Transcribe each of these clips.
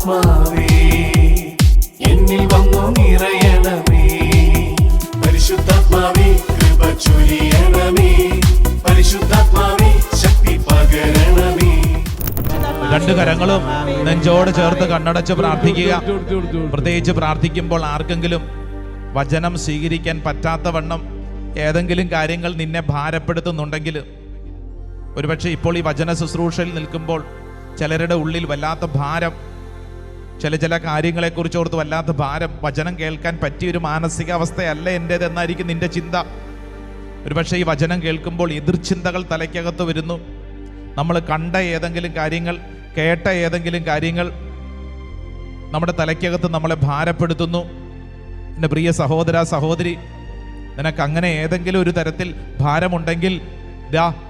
ആത്മാവേ എന്നിൽ വന്നു നിറയണമേ. പരിശുദ്ധാത്മാവേ കൃപ ചൊരിയണമേ. പരിശുദ്ധാത്മാവേ ശക്തി പകരണമേ. രണ്ട് കരങ്ങളും നെഞ്ചോട് ചേർത്ത് കണ്ണടച്ച് പ്രാർത്ഥിക്കുക. പ്രത്യേകിച്ച് പ്രാർത്ഥിക്കുമ്പോൾ ആർക്കെങ്കിലും വചനം സ്വീകരിക്കാൻ പറ്റാത്ത വണ്ണം ഏതെങ്കിലും കാര്യങ്ങൾ നിന്നെ ഭാരപ്പെടുത്തുന്നുണ്ടെങ്കിൽ, ഒരുപക്ഷെ ഇപ്പോൾ ഈ വചന ശുശ്രൂഷയിൽ നിൽക്കുമ്പോൾ ചിലരുടെ ഉള്ളിൽ വല്ലാത്ത ഭാരം, ചില കാര്യങ്ങളെക്കുറിച്ച് ഓർത്ത് വല്ലാത്ത ഭാരം, വചനം കേൾക്കാൻ പറ്റിയൊരു മാനസികാവസ്ഥയല്ല എൻ്റേതെന്നായിരിക്കും നിന്റെ ചിന്ത. ഒരുപക്ഷെ ഈ വചനം കേൾക്കുമ്പോൾ എതിർചിന്തകൾ തലയ്ക്കകത്ത് വരുന്നു. നമ്മൾ കണ്ട ഏതെങ്കിലും കാര്യങ്ങൾ, കേട്ട ഏതെങ്കിലും കാര്യങ്ങൾ നമ്മുടെ തലയ്ക്കകത്ത് നമ്മളെ ഭാരപ്പെടുത്തുന്നു. എൻ്റെ പ്രിയ സഹോദര സഹോദരി, നിനക്ക് അങ്ങനെ ഏതെങ്കിലും ഒരു തരത്തിൽ ഭാരമുണ്ടെങ്കിൽ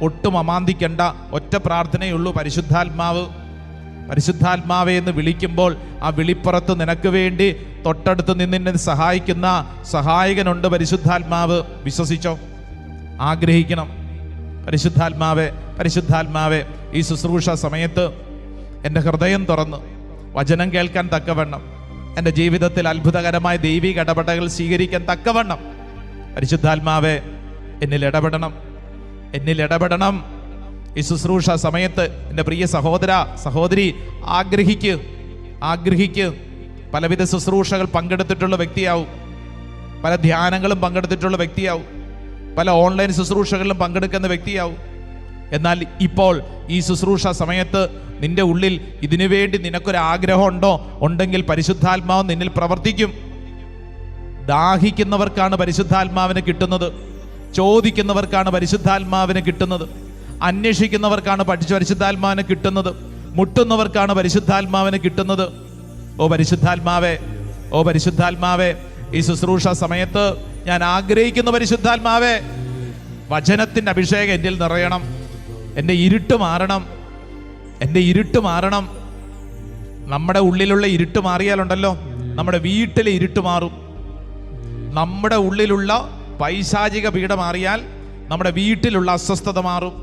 ഒട്ടും അമാന്തിക്കണ്ട. ഒറ്റ പ്രാർത്ഥനയുള്ളൂ, പരിശുദ്ധാത്മാവ്. പരിശുദ്ധാത്മാവേ എന്ന് വിളിക്കുമ്പോൾ ആ വിളിപ്പുറത്ത് നിനക്ക് വേണ്ടി തൊട്ടടുത്ത് നിന്നെ സഹായിക്കുന്ന സഹായകനുണ്ട്. പരിശുദ്ധാത്മാവ്, വിശ്വസിച്ചോ, ആഗ്രഹിക്കണം. പരിശുദ്ധാത്മാവേ, പരിശുദ്ധാത്മാവേ, ഈ ശുശ്രൂഷ സമയത്ത് എൻ്റെ ഹൃദയം തുറന്ന് വചനം കേൾക്കാൻ തക്കവണ്ണം, എൻ്റെ ജീവിതത്തിൽ അത്ഭുതകരമായ ദൈവിക ഇടപെടലുകൾ സ്വീകരിക്കാൻ തക്കവണ്ണം പരിശുദ്ധാത്മാവേ എന്നിൽ ഇടപെടണം, എന്നിൽ ഇടപെടണം. ഈ ശുശ്രൂഷ സമയത്ത് എൻ്റെ പ്രിയ സഹോദര സഹോദരി, ആഗ്രഹിക്ക്. പലവിധ ശുശ്രൂഷകൾ പങ്കെടുത്തിട്ടുള്ള വ്യക്തിയാവും, പല ധ്യാനങ്ങളും പങ്കെടുത്തിട്ടുള്ള വ്യക്തിയാവും, പല ഓൺലൈൻ ശുശ്രൂഷകളിലും പങ്കെടുക്കുന്ന വ്യക്തിയാവും. എന്നാൽ ഇപ്പോൾ ഈ ശുശ്രൂഷ സമയത്ത് നിന്റെ ഉള്ളിൽ ഇതിനു വേണ്ടി നിനക്കൊരു ആഗ്രഹമുണ്ടോ? ഉണ്ടെങ്കിൽ പരിശുദ്ധാത്മാവ് നിന്നിൽ പ്രവർത്തിക്കും. ദാഹിക്കുന്നവർക്കാണ് പരിശുദ്ധാത്മാവിനെ കിട്ടുന്നത്, ചോദിക്കുന്നവർക്കാണ് പരിശുദ്ധാത്മാവിനെ കിട്ടുന്നത്, അന്വേഷിക്കുന്നവർക്കാണ് പരിശുദ്ധാത്മാവിനെ കിട്ടുന്നത്, മുട്ടുന്നവർക്കാണ് പരിശുദ്ധാത്മാവിനെ കിട്ടുന്നത്. ഓ പരിശുദ്ധാത്മാവേ, ഓ പരിശുദ്ധാത്മാവേ, ഈ ശുശ്രൂഷ സമയത്ത് ഞാൻ ആഗ്രഹിക്കുന്ന പരിശുദ്ധാത്മാവേ, വചനത്തിൻ്റെ അഭിഷേകം എന്നിൽ നിറയണം. എൻ്റെ ഇരുട്ട് മാറണം, എൻ്റെ ഇരുട്ട് മാറണം. നമ്മുടെ ഉള്ളിലുള്ള ഇരുട്ട് മാറിയാലുണ്ടല്ലോ നമ്മുടെ വീട്ടിലെ ഇരുട്ട് മാറും. നമ്മുടെ ഉള്ളിലുള്ള പൈശാചിക പീഡ മാറിയാൽ നമ്മുടെ വീട്ടിലുള്ള അസ്വസ്ഥത മാറും,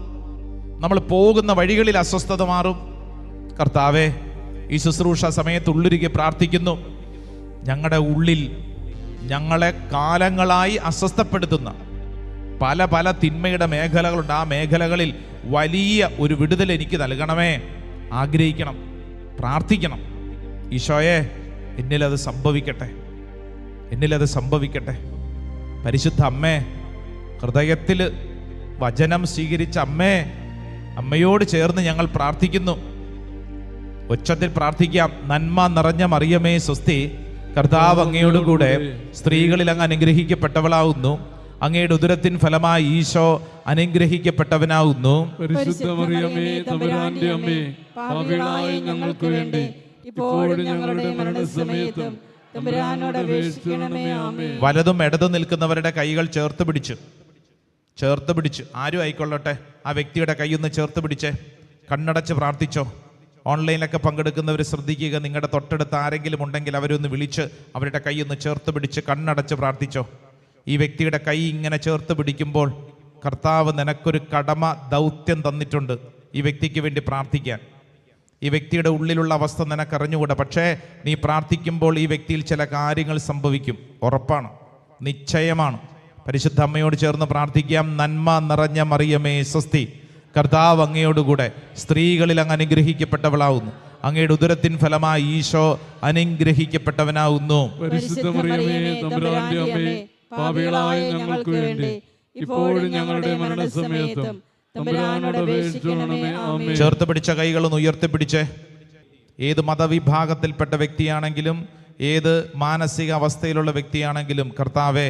നമ്മൾ പോകുന്ന വഴികളിൽ അസ്വസ്ഥത മാറും. കർത്താവേ, ഈ ശുശ്രൂഷ സമയത്ത് ഉള്ളുരുകി പ്രാർത്ഥിക്കുന്നു. ഞങ്ങളുടെ ഉള്ളിൽ ഞങ്ങളെ കാലങ്ങളായി അസ്വസ്ഥപ്പെടുത്തുന്ന പല തിന്മയുടെ മേഖലകളുണ്ട്. ആ മേഖലകളിൽ വലിയ ഒരു വിടുതൽ എനിക്ക് നൽകണമേ. ആഗ്രഹിക്കണം, പ്രാർത്ഥിക്കണം. ഈശോയെ, എന്നിലത് സംഭവിക്കട്ടെ, എന്നിലത് സംഭവിക്കട്ടെ. പരിശുദ്ധ അമ്മേ, ഹൃദയത്തിൽ വചനം സ്വീകരിച്ച അമ്മേ, അമ്മയോട് ചേർന്ന് ഞങ്ങൾ പ്രാർത്ഥിക്കുന്നു. ഉച്ചത്തിൽ പ്രാർത്ഥിക്കാം. നന്മ നിറഞ്ഞ മറിയമേ സ്വസ്തി, കർത്താവ് അങ്ങയോടുകൂടെ സ്ത്രീകളിൽ അങ്ങ് അനുഗ്രഹിക്കപ്പെട്ടവളാവുന്നു. അങ്ങയുടെ ഉദരത്തിൻ ഫലമായി ഈശോ അനുഗ്രഹിക്കപ്പെട്ടവനാവുന്നു. പരിശുദ്ധ മറിയമേ, തമ്പുരാന്റെ അമ്മേ, പാപികളായ ഞങ്ങൾക്ക് വേണ്ടി ഇപ്പോഴും ഞങ്ങളുടെ മരണസമയത്തും തമ്പുരാനോട് അപേക്ഷിക്കണമേ. ആമേൻ. വലതും ഇടതും നിൽക്കുന്നവരുടെ കൈകൾ ചേർത്ത് പിടിച്ച് ആരും ആയിക്കൊള്ളട്ടെ, ആ വ്യക്തിയുടെ കൈയൊന്ന് ചേർത്ത് പിടിച്ചേ. കണ്ണടച്ച് പ്രാർത്ഥിച്ചോ. ഓൺലൈനിലൊക്കെ പങ്കെടുക്കുന്നവർ ശ്രദ്ധിക്കുക. നിങ്ങളുടെ തൊട്ടടുത്ത് ആരെങ്കിലും ഉണ്ടെങ്കിൽ അവരൊന്ന് വിളിച്ച് അവരുടെ കൈയൊന്ന് ചേർത്ത് പിടിച്ച് കണ്ണടച്ച് പ്രാർത്ഥിച്ചോ. ഈ വ്യക്തിയുടെ കൈ ഇങ്ങനെ ചേർത്ത് പിടിക്കുമ്പോൾ കർത്താവ് നിനക്കൊരു കടമ, ദൗത്യം തന്നിട്ടുണ്ട്. ഈ വ്യക്തിക്ക് വേണ്ടി പ്രാർത്ഥിക്കാൻ. ഈ വ്യക്തിയുടെ ഉള്ളിലുള്ള അവസ്ഥ നിനക്കറിഞ്ഞുകൂടാ, പക്ഷേ നീ പ്രാർത്ഥിക്കുമ്പോൾ ഈ വ്യക്തിയിൽ ചില കാര്യങ്ങൾ സംഭവിക്കും. ഉറപ്പാണ്, നിശ്ചയമാണ്. പരിശുദ്ധ അമ്മയോട് ചേർന്ന് പ്രാർത്ഥിക്കാം. നന്മ നിറഞ്ഞ മറിയമേ സ്വസ്തി, കർത്താവ് അങ്ങയോടുകൂടെ സ്ത്രീകളിൽ അങ്ങ് അനുഗ്രഹിക്കപ്പെട്ടവളാവുന്നു. അങ്ങയുടെ ഉദരത്തിൻ ഫലമായി ഈശോ അനുഗ്രഹിക്കപ്പെട്ടവനാവുന്നു. പരിശുദ്ധ മറിയമേ, തമ്പുരാന്റെ അമ്മേ, പാപികളായ ഞങ്ങൾക്ക് വേണ്ടി ഇപ്പോഴും ഞങ്ങളുടെ മരണസമയത്തും തമ്പുരാനോട് അപേക്ഷിക്കണമേ. ആമേൻ. ചേർത്ത് പിടിച്ച കൈകളൊന്ന് ഉയർത്തിപ്പിടിച്ചേ. ഏത് മതവിഭാഗത്തിൽപ്പെട്ട വ്യക്തിയാണെങ്കിലും, ഏത് മാനസിക അവസ്ഥയിലുള്ള വ്യക്തിയാണെങ്കിലും, കർത്താവേ,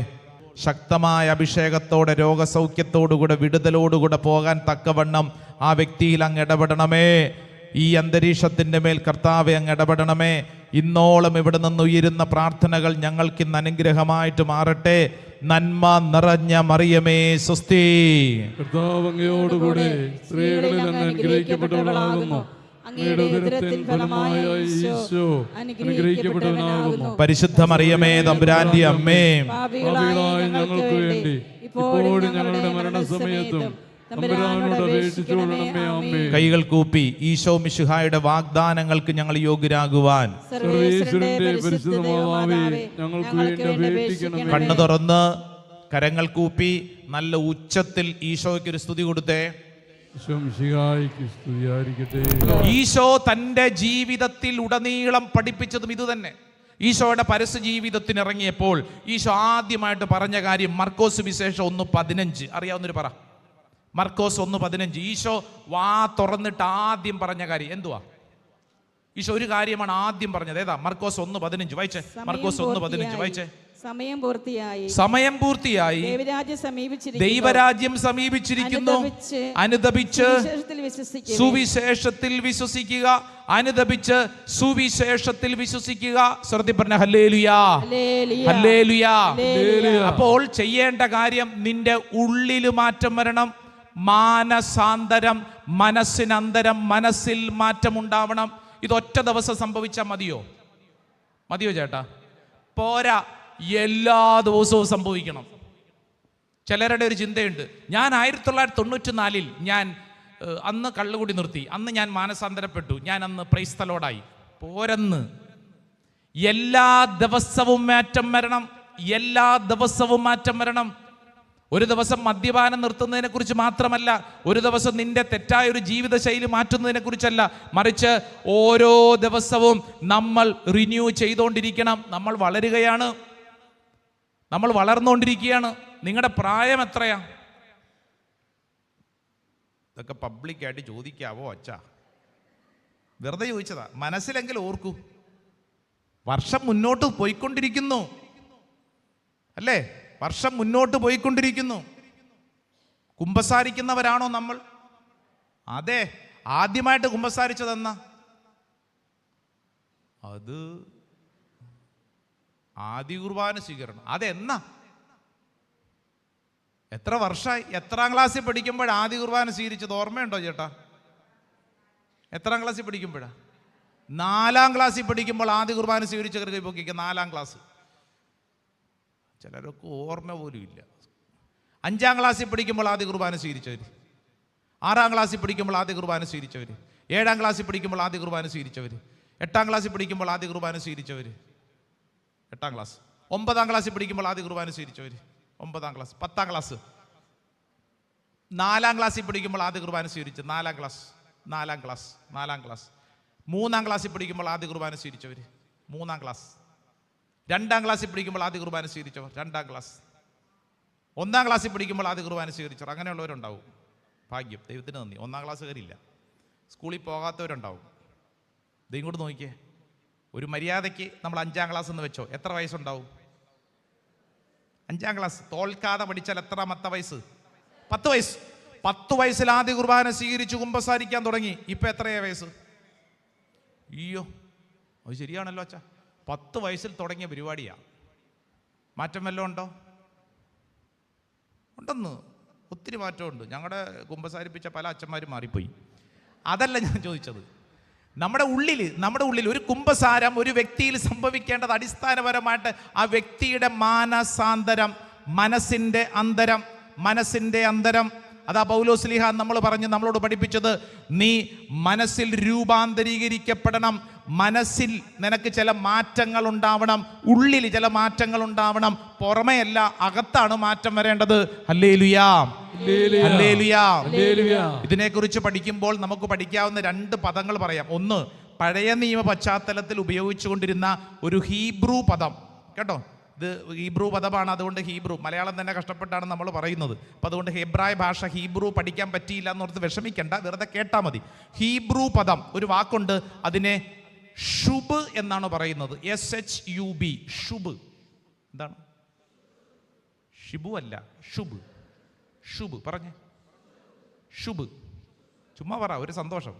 ശക്തമായ അഭിഷേകത്തോടെ രോഗസൗഖ്യത്തോടുകൂടെ വിടുതലോടുകൂടെ പോകാൻ തക്കവണ്ണം ആ വ്യക്തിയിൽ അങ്ങ് ഇടപെടണമേ. ഈ അന്തരീക്ഷത്തിൻ്റെ മേൽ കർത്താവെ അങ്ങ് ഇടപെടണമേ. ഇന്നോളം ഇവിടെ നിന്ന് ഉയരുന്ന പ്രാർത്ഥനകൾ ഞങ്ങൾക്കിന്ന് അനുഗ്രഹമായിട്ട് മാറട്ടെ. നന്മ നിറഞ്ഞ മറിയമേ സ്വസ്തി, കർത്താവ് അങ്ങയോടുകൂടെ സ്ത്രീകളിൽ അങ്ങ് അനുഗ്രഹിക്കപ്പെട്ടവളാകുന്നു. അങ്ങയുടെ ഉദരത്തിൻ ഫലമായ ഈശോ അനുഗ്രഹിക്കപ്പെട്ടവനാകുന്നു. പരിശുദ്ധ മറിയമേ, തമ്പുരാന്റെ അമ്മേ, പാപികളായ ഞങ്ങൾക്ക് വേണ്ടി ഇപ്പോഴും ഞങ്ങളുടെ മരണസമയത്തും തമ്പുരാനോട് അപേക്ഷിച്ചുകൊള്ളണമേ. ആമേൻ. കൈകൾ കൂപ്പി ഈശോ മിശിഹായുടെ വാഗ്ദാനങ്ങൾക്ക് ഞങ്ങൾ യോഗ്യരാകുവാൻ സർവേശ്വരന്റെ പരിശുദ്ധ മാതാവേ, ഞങ്ങൾക്ക് വേണ്ടി അപേക്ഷിക്കണമേ. കണ്ണു തുറന്ന് കരങ്ങൾ കൂപ്പി നല്ല ഉച്ചത്തിൽ ഈശോയ്ക്ക് ഒരു സ്തുതി കൊടുത്തേ. ഈശോമിശിഹായ്ക്ക് സ്തുതിയായിരിക്കട്ടെ. ഈശോ തൻ്റെ ജീവിതത്തിൽ ഉടനീളം പഠിപ്പിച്ചതും ഇതുതന്നെ. ഈശോയുടെ പരസ്യ ജീവിതത്തിന് ഇറങ്ങിയപ്പോൾ ഈശോ ആദ്യമായിട്ട് പറഞ്ഞ കാര്യം മർക്കോസ് വിശേഷം 1:15 അറിയാവുന്നൊരു പറ. മർക്കോസ് 1:15 ഈശോ വാ തുറന്നിട്ട് ആദ്യം പറഞ്ഞ കാര്യം എന്തുവാ? ഈശോ ഒരു കാര്യമാണ് ആദ്യം പറഞ്ഞത്. ഏതാ? മർക്കോസ് 1:15 വായിച്ചേ. മർക്കോസ് 1:15 വായിച്ചേ. സമയം പൂർത്തിയായി, ദൈവരാജ്യം സമീപിച്ചിരിക്കുന്നു, അനുദപിച്ച് സുവിശേഷത്തിൽ വിശ്വസിക്കുക, അനുദപിച്ച് സുവിശേഷത്തിൽ വിശ്വസിക്കുക. ശ്രദ്ധ പറഞ്ഞ ഹല്ലേലൂയാ, ഹല്ലേലൂയാ. അപ്പോൾ ചെയ്യേണ്ട കാര്യം നിന്റെ ഉള്ളിൽ മാറ്റം വരണം, മാനസാന്തരം, മനസ്സിനന്തരം, മനസ്സിൽ മാറ്റം ഉണ്ടാവണം. ഇതൊറ്റ ദിവസം സംഭവിച്ചാൽ മതിയോ? മതിയോ ചേട്ടാ? പോരാ, എല്ലാ ദിവസവും സംഭവിക്കണം. ചിലരുടെ ഒരു ചിന്തയുണ്ട്, ഞാൻ 1994 ഞാൻ അന്ന് കള്ളുകൂടി നിർത്തി, അന്ന് ഞാൻ മാനസാന്തരപ്പെട്ടു, ഞാൻ അന്ന് പ്രൈസ് ദി ലോർഡായി. പോരെന്ന്. എല്ലാ ദിവസവും മാറ്റം വരണം, എല്ലാ ദിവസവും മാറ്റം വരണം. ഒരു ദിവസം മദ്യപാനം നിർത്തുന്നതിനെ കുറിച്ച് മാത്രമല്ല, ഒരു ദിവസം നിന്റെ തെറ്റായ ഒരു ജീവിതശൈലി മാറ്റുന്നതിനെ കുറിച്ചല്ല, മറിച്ച് ഓരോ ദിവസവും നമ്മൾ റിന്യൂ ചെയ്തുകൊണ്ടിരിക്കണം. നമ്മൾ വളരുകയാണ്, നമ്മൾ വളർന്നുകൊണ്ടിരിക്കുകയാണ്. നിങ്ങളുടെ പ്രായം എത്രയാ? ഇതൊക്കെ പബ്ലിക്കായിട്ട് ചോദിക്കാവോ അച്ഛാ? വെറുതെ ചോദിച്ചതാ, മനസ്സിലെങ്കിലും ഓർക്കൂ. വർഷം മുന്നോട്ട് പോയിക്കൊണ്ടിരിക്കുന്നു അല്ലേ? വർഷം മുന്നോട്ട് പോയിക്കൊണ്ടിരിക്കുന്നു. കുമ്പസാരിക്കുന്നവരാണോ നമ്മൾ? അതെ. ആദ്യമായിട്ട് കുമ്പസാരിച്ചതെന്നാ? അത് ആദ്യ കുർബാന സ്വീകരണം. അതെന്നാ? എത്ര വർഷമായി? എത്രാം ക്ലാസ്സിൽ പഠിക്കുമ്പോൾ ആദ്യ കുർബാന സ്വീകരിച്ചത് ഓർമ്മയുണ്ടോ ചേട്ടാ? എത്രാം ക്ലാസ്സിൽ പഠിക്കുമ്പോഴാ? 4ാം ക്ലാസ്സിൽ പഠിക്കുമ്പോൾ ആദ്യ കുർബാന സ്വീകരിച്ച പൊക്കിക്കുക. 4ാം ക്ലാസ്. ചിലരൊക്കെ ഓർമ്മ പോലും ഇല്ല. 5ാം ക്ലാസ്സിൽ പഠിക്കുമ്പോൾ ആദ്യ കുർബാന സ്വീകരിച്ചവർ, 6ാം ക്ലാസ്സിൽ പഠിക്കുമ്പോൾ ആദ്യ കുർബാന സ്വീകരിച്ചവർ, 7ാം ക്ലാസ്സിൽ പഠിക്കുമ്പോൾ ആദ്യ കുർബാന സ്വീകരിച്ചവർ, 8ാം ക്ലാസ്സിൽ പഠിക്കുമ്പോൾ ആദ്യ കുർബാന സ്വീകരിച്ചവർ, 8ാം ക്ലാസ്, 9ാം ക്ലാസ്സിൽ പഠിക്കുമ്പോൾ ആദ്യ കുർബാന സ്വീകരിച്ചവർ, 9ാം ക്ലാസ്, 10ാം ക്ലാസ്, 4ാം ക്ലാസ്സിൽ പഠിക്കുമ്പോൾ ആദ്യ കുർബാന സ്വീകരിച്ച്, 4ാം ക്ലാസ്, 4ാം ക്ലാസ്, 4ാം ക്ലാസ്, 3ാം ക്ലാസ്സിൽ പഠിക്കുമ്പോൾ ആദ്യ കുർബാന സ്വീകരിച്ചവർ, 3ാം ക്ലാസ്, 2ാം ക്ലാസ്സിൽ പഠിക്കുമ്പോൾ ആദ്യ കുർബാന സ്വീകരിച്ചവർ, 2ാം ക്ലാസ്, 1ാം ക്ലാസ്സിൽ പഠിക്കുമ്പോൾ ആദ്യ കുർബാന സ്വീകരിച്ചവർ. അങ്ങനെയുള്ളവരുണ്ടാവും. ഭാഗ്യം, ദൈവത്തിന് നന്ദി. 1ാം ക്ലാസ്സുകാരില്ല. സ്കൂളിൽ പോകാത്തവരുണ്ടാവും. ദൈവം ഇങ്ങോട്ട് നോക്കിയേ. ഒരു മര്യാദയ്ക്ക് നമ്മൾ 5ാം ക്ലാസ് എന്ന് വെച്ചോ, എത്ര വയസ്സുണ്ടാവും? 5ാം ക്ലാസ് തോൽക്കാതെ പഠിച്ചാൽ എത്രാമത്തെ വയസ്സ്? 10 വയസ്സ്. 10 വയസ്സിൽ ആദ്യ കുർബാന സ്വീകരിച്ച് കുമ്പസാരിക്കാൻ തുടങ്ങി. ഇപ്പം എത്രയാ വയസ്സ്? അയ്യോ, അത് ശരിയാണല്ലോ അച്ഛാ. 10 വയസ്സിൽ തുടങ്ങിയ പരിപാടിയാണ്. മാറ്റം വല്ലതും ഉണ്ടോ? ഉണ്ടെന്ന്, ഒത്തിരി മാറ്റമുണ്ട്. ഞങ്ങളുടെ കുമ്പസാരിപ്പിച്ച പല അച്ഛന്മാരും മാറിപ്പോയി. അതല്ല ഞാൻ ചോദിച്ചത്. നമ്മുടെ ഉള്ളിൽ ഒരു കുമ്പസാരം ഒരു വ്യക്തിയിൽ സംഭവിക്കേണ്ടത് അടിസ്ഥാനപരമായിട്ട് ആ വ്യക്തിയുടെ മാനസാന്തരം, മനസ്സിൻ്റെ അന്തരം. അതാ പൗലോസ്ലീഹ നമ്മളോട് പഠിപ്പിച്ചത്. നീ മനസ്സിൽ രൂപാന്തരീകരിക്കപ്പെടണം. മനസ്സിൽ നിനക്ക് ചില മാറ്റങ്ങൾ ഉണ്ടാവണം, ഉള്ളിൽ ചില മാറ്റങ്ങൾ ഉണ്ടാവണം. പുറമേയല്ല, അകത്താണ് മാറ്റം വരേണ്ടത്. ഹല്ലേലൂയാ, ഹല്ലേലൂയാ. ഇതിനെക്കുറിച്ച് പഠിക്കുമ്പോൾ നമുക്ക് പഠിക്കാവുന്ന 2 പദങ്ങൾ പറയാം. ഒന്ന്, പഴയ നിയമ പശ്ചാത്തലത്തിൽ ഉപയോഗിച്ചുകൊണ്ടിരുന്ന ഒരു ഹീബ്രു പദം. കേട്ടോ, ഇത് ഹീബ്രു പദമാണ്. അതുകൊണ്ട് ഹീബ്രു, മലയാളം തന്നെ കഷ്ടപ്പെട്ടാണ് നമ്മൾ പറയുന്നത്. അപ്പോൾ അതുകൊണ്ട് ഹെബ്രായ ഭാഷ, ഹീബ്രു പഠിക്കാൻ പറ്റിയില്ല എന്നോർത്ത് വിഷമിക്കണ്ട, വെറുതെ കേട്ടാൽ മതി. ഹീബ്രു പദം, ഒരു വാക്കുണ്ട്, അതിനെ ഷുബ് എന്നാണ് പറയുന്നത്. SHUB, ഷുബ്. എന്താണ്? ഷിബു അല്ല, ഷുബ്. ഷുബ് പറഞ്ഞേ. ഷുബ്. ചുമ്മാ പറ, ഒരു സന്തോഷം.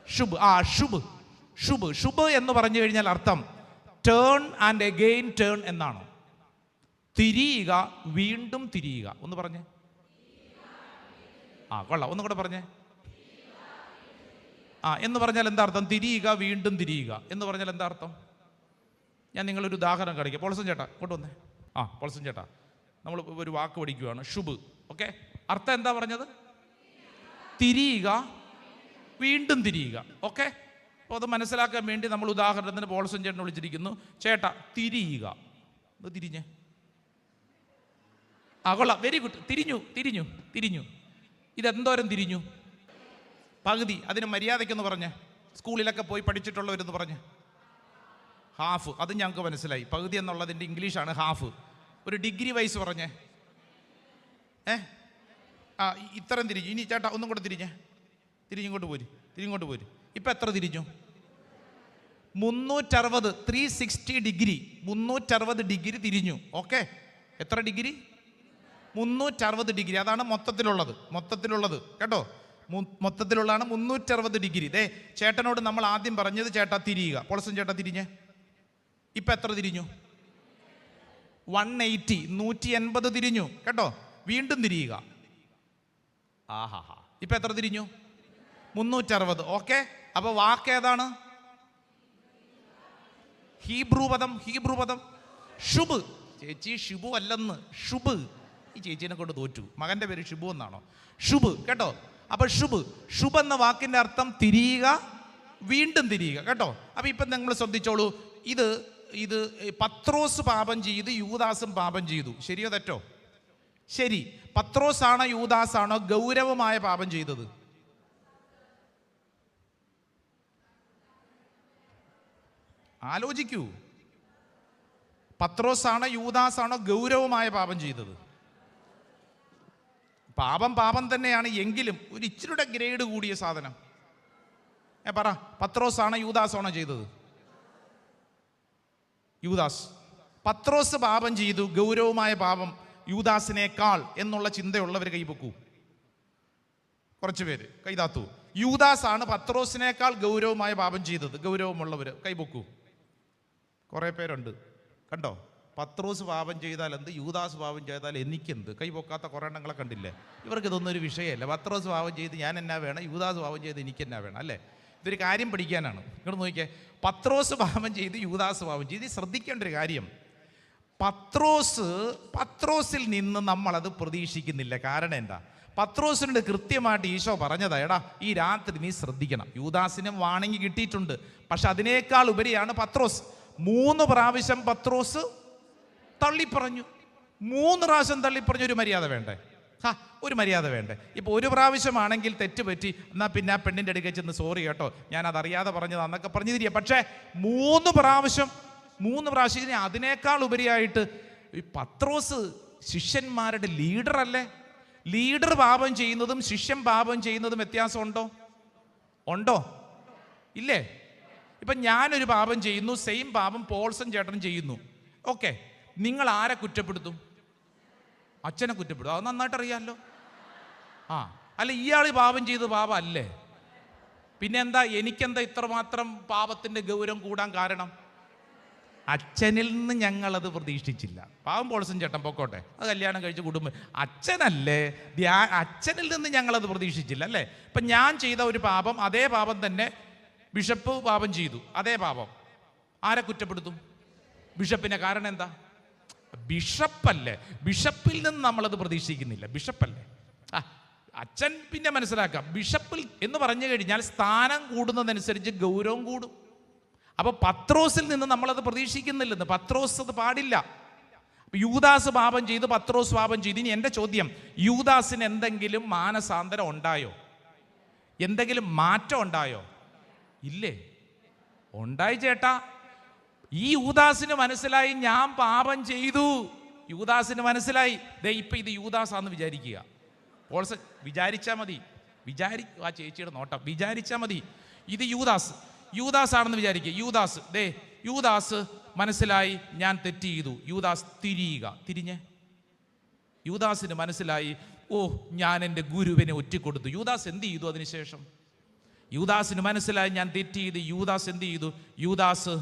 ഷുബ്. ഷുബ് എന്ന് പറഞ്ഞു കഴിഞ്ഞാൽ അർത്ഥം ടേൺ ആൻഡ് അഗെയിൻ ടേൺ എന്നാണ്. തിരിയുക, വീണ്ടും തിരിയുക. ഒന്ന് പറഞ്ഞേ. കൊള്ളാം, ഒന്നും കൂടെ പറഞ്ഞേ. എന്ന് പറഞ്ഞാൽ എന്താ അർത്ഥം? തിരിയുക, വീണ്ടും തിരിയുക എന്ന് പറഞ്ഞാൽ എന്താ അർത്ഥം? ഞാൻ നിങ്ങളൊരു ഉദാഹരണം കാണിക്കാം. പോൾസൻ ചേട്ടാ ഇങ്ങോട്ട് വന്നേ. പോൾസൻ ചേട്ടാ, നമ്മൾ ഒരു വാക്ക് പഠിക്കുകയാണ്, ഷുബ്. ഓക്കെ, അർത്ഥം എന്താ പറഞ്ഞത്? തിരിയുക, വീണ്ടും തിരിയുക. ഓക്കെ, അപ്പോൾ അത് മനസ്സിലാക്കാൻ വേണ്ടി നമ്മൾ ഉദാഹരണത്തിന് പോൾസൺ ചേട്ടനെ വിളിച്ചിരിക്കുന്നു. ചേട്ടാ തിരിയുക, അത് തിരിഞ്ഞേ. കൊള്ളാം, വെരി ഗുഡ്. തിരിഞ്ഞു തിരിഞ്ഞു തിരിഞ്ഞു. ഇതെന്തോരം തിരിഞ്ഞു? പകുതി. അതിന് മര്യാദയ്ക്കെന്ന് പറഞ്ഞേ, സ്കൂളിലൊക്കെ പോയി പഠിച്ചിട്ടുള്ളവരെന്ന് പറഞ്ഞ്. ഹാഫ്. അത് ഞങ്ങൾക്ക് മനസ്സിലായി. പകുതി എന്നുള്ളതിൻ്റെ ഇംഗ്ലീഷാണ് ഹാഫ്. ഒരു ഡിഗ്രി വൈസ് പറഞ്ഞേ. ഇത്രയും തിരിഞ്ഞു. ഇനി ചേട്ടാ ഒന്നും കൂടെ തിരിഞ്ഞേ. തിരിഞ്ഞിങ്ങോട്ട് പോര്. ഇപ്പം എത്ര തിരിഞ്ഞു? 360. 360 ഡിഗ്രി. 360 ഡിഗ്രി തിരിഞ്ഞു. ഓക്കെ, എത്ര ഡിഗ്രി? 360 ഡിഗ്രി. അതാണ് മൊത്തത്തിലുള്ളത് കേട്ടോ. മൊത്തത്തിലുള്ളതാണ് 360 ഡിഗ്രി. ചേട്ടനോട് നമ്മൾ ആദ്യം പറഞ്ഞത് ചേട്ടാ തിരിയുക. പോൾസൺ ചേട്ടാ തിരിഞ്ഞേ. ഇപ്പം എത്ര തിരിഞ്ഞു? 180. 180 തിരിഞ്ഞു കേട്ടോ. വീണ്ടും തിരിയുക. ഇപ്പം എത്ര തിരിഞ്ഞു? 360. ഓക്കെ, അപ്പോൾ വാക്ക് ഏതാണ്? ഹീബ്രു പദം ഷുബ്. ചേച്ചി ഷുബു അല്ലെന്ന്, ഷുബ്. ഈ ചേച്ചീനെ കൊണ്ട് തോറ്റു. മകൻ്റെ പേര് ഷുബു എന്നാണോ? ഷുബ് കേട്ടോ. അപ്പോൾ ഷുബ് എന്ന വാക്കിൻ്റെ അർത്ഥം തിരിയുക, വീണ്ടും തിരിയുക കേട്ടോ. അപ്പോൾ ഇപ്പം നിങ്ങൾ ശ്രദ്ധിച്ചോളൂ. ഇത് പത്രോസ് പാപം ചെയ്ത് യൂദാസും പാപം ചെയ്തു. ശരിയോ തെറ്റോ? ശരി. പത്രോസാണോ യൂദാസാണോ ഗൗരവമായ പാപം ചെയ്തത്? ആലോചിക്കൂ. പത്രോസാണോ യൂദാസാണോ ഗൗരവമായ പാപം ചെയ്തത്? പാപം തന്നെയാണ്, എങ്കിലും ഒരു ഇച്ചിരിയുടെ ഗ്രേഡ് കൂടിയ സാധനം. പറ, പത്രോസാണോ യൂദാസാണോ ചെയ്തത്? യൂദാസ്. പത്രോസ് പാപം ചെയ്തു, ഗൗരവമായ പാപം, യൂദാസിനേക്കാൾ എന്നുള്ള ചിന്തയുള്ളവർ കൈപൊക്കൂ. കുറച്ച് പേര് കൈതാത്തു. യൂദാസ് ആണ് പത്രോസിനേക്കാൾ ഗൗരവമായ പാപം ചെയ്തത്. ഗൗരവമുള്ളവർ കൈപൊക്കൂ. കുറേ പേരുണ്ട് കണ്ടോ. പത്രോസ് പാപം ചെയ്താൽ എന്ത്, യൂദാസ് പാപം ചെയ്താൽ എനിക്കെന്ത്? കൈ പൊക്കാത്ത കുറേ എണ്ണങ്ങളെ കണ്ടില്ലേ? ഇവർക്ക് ഇതൊന്നും ഒരു വിഷയമല്ല. പത്രോസ് പാപം ചെയ്ത് ഞാൻ എന്നാ വേണം, യൂദാസ് പാപം ചെയ്ത് എനിക്ക് എന്നാ വേണം, അല്ലേ? ഇതൊരു കാര്യം പഠിക്കാനാണ്. ഇങ്ങോട്ട് നോക്കിയേ. പത്രോസ് പാപം ചെയ്ത് യൂദാസ് പാപം ചെയ്ത്. ശ്രദ്ധിക്കേണ്ട ഒരു കാര്യം, പത്രോസിൽ നിന്ന് നമ്മളത് പ്രതീക്ഷിക്കുന്നില്ല. കാരണം എന്താ? പത്രോസിനോട് കൃത്യമായിട്ട് ഈശോ പറഞ്ഞതാ, എടാ ഈ രാത്രി നീ ശ്രദ്ധിക്കണം. യൂദാസിനും വാണിംഗ് കിട്ടിയിട്ടുണ്ട്, പക്ഷെ അതിനേക്കാൾ ഉപരിയാണ് പത്രോസ്. 3 പ്രാവശ്യം പത്രോസ് തള്ളിപ്പറഞ്ഞു. 3 പ്രാവശ്യം തള്ളിപ്പറഞ്ഞു. ഒരു മര്യാദ വേണ്ടേ? ഒരു മര്യാദ വേണ്ടേ? ഇപ്പോൾ ഒരു പ്രാവശ്യമാണെങ്കിൽ തെറ്റുപറ്റി, എന്നാൽ പിന്നെ ആ പെണ്ണിൻ്റെ അടുക്കൽ ചെന്ന് സോറി കേട്ടോ, ഞാൻ അതറിയാതെ പറഞ്ഞതാന്നൊക്കെ പറഞ്ഞു തിരിയാ. പക്ഷേ 3 പ്രാവശ്യം അതിനേക്കാൾ ഉപരിയായിട്ട് ഈ പത്രോസ് ശിഷ്യന്മാരുടെ ലീഡറല്ലേ? ലീഡർ പാപം ചെയ്യുന്നതും ശിഷ്യൻ പാപം ചെയ്യുന്നതും വ്യത്യാസമുണ്ടോ? ഇല്ലേ? ഇപ്പം ഞാനൊരു പാപം ചെയ്യുന്നു, സെയിം പാപം പോൾസൺ ചേട്ടൻ ചെയ്യുന്നു. ഓക്കെ, നിങ്ങൾ ആരെ കുറ്റപ്പെടുത്തും? അച്ഛനെ കുറ്റപ്പെടുത്തും. അത് നന്നായിട്ട് അറിയാമല്ലോ. അല്ല, ഇയാൾ പാപം ചെയ്ത് പാപം അല്ലേ? പിന്നെ എന്താ എനിക്കെന്താ ഇത്രമാത്രം പാപത്തിൻ്റെ ഗൗരവം കൂടാൻ കാരണം? അച്ഛനിൽ നിന്ന് ഞങ്ങളത് പ്രതീക്ഷിച്ചില്ല. പാവം പോൾസൺ ചേട്ടൻ പൊക്കോട്ടെ, അത് കല്യാണം കഴിച്ച് കുടുംബം അച്ഛനല്ലേ, അച്ഛനിൽ നിന്ന് ഞങ്ങളത് പ്രതീക്ഷിച്ചില്ല, അല്ലേ? ഇപ്പം ഞാൻ ചെയ്ത ഒരു പാപം, അതേ പാപം തന്നെ ബിഷപ്പ് പാപം ചെയ്തു, അതേ പാപം. ആരെ കുറ്റപ്പെടുത്തും? ബിഷപ്പിനെ. കാരണം എന്താ? ബിഷപ്പല്ലേ. ബിഷപ്പിൽ നിന്ന് നമ്മളത് പ്രതീക്ഷിക്കുന്നില്ല. ബിഷപ്പല്ലേ. അച്ഛൻ പിന്നെ മനസ്സിലാക്കാം. ബിഷപ്പിൽ എന്ന് പറഞ്ഞു കഴിഞ്ഞാൽ സ്ഥാനം കൂടുന്നതനുസരിച്ച് ഗൗരവം കൂടും. അപ്പൊ പത്രോസിൽ നിന്ന് നമ്മളത് പ്രതീക്ഷിക്കുന്നില്ലെന്ന്. പത്രോസ് അത് പാടില്ല. യൂദാസ് പാപം ചെയ്ത്, പത്രോസ് പാപം ചെയ്ത്. ഇനി എൻ്റെ ചോദ്യം, യൂദാസിന് എന്തെങ്കിലും മാനസാന്തരം ഉണ്ടായോ? എന്തെങ്കിലും മാറ്റം ഉണ്ടായോ? ഇല്ലേ? ഉണ്ടായി ചേട്ടാ. ഈ യൂദാസിന് മനസ്സിലായി ഞാൻ പാപം ചെയ്തു. യൂദാസിന് മനസ്സിലായി. ഇപ്പൊ ഇത് യൂദാസാന്ന് വിചാരിക്കുക. പോൾസൺ വിചാരിച്ചാൽ മതി. ആ ചേച്ചിയുടെ നോട്ടം വിചാരിച്ചാൽ മതി. ഇത് യൂദാസ് ആണെന്ന് വിചാരിക്കുക. യൂദാസ് മനസ്സിലായി ഞാൻ തെറ്റ് ചെയ്തു. യൂദാസ് തിരിഞ്ഞേ. യൂദാസിന് മനസ്സിലായി, ഞാൻ എൻ്റെ ഗുരുവിനെ ഒറ്റിക്കൊടുത്തു. യൂദാസ് എന്ത് ചെയ്തു? അതിനുശേഷം യൂദാസിന് മനസ്സിലായി ഞാൻ തെറ്റ് ചെയ്തു. യൂദാസ് എന്ത് ചെയ്തു? യൂദാസ്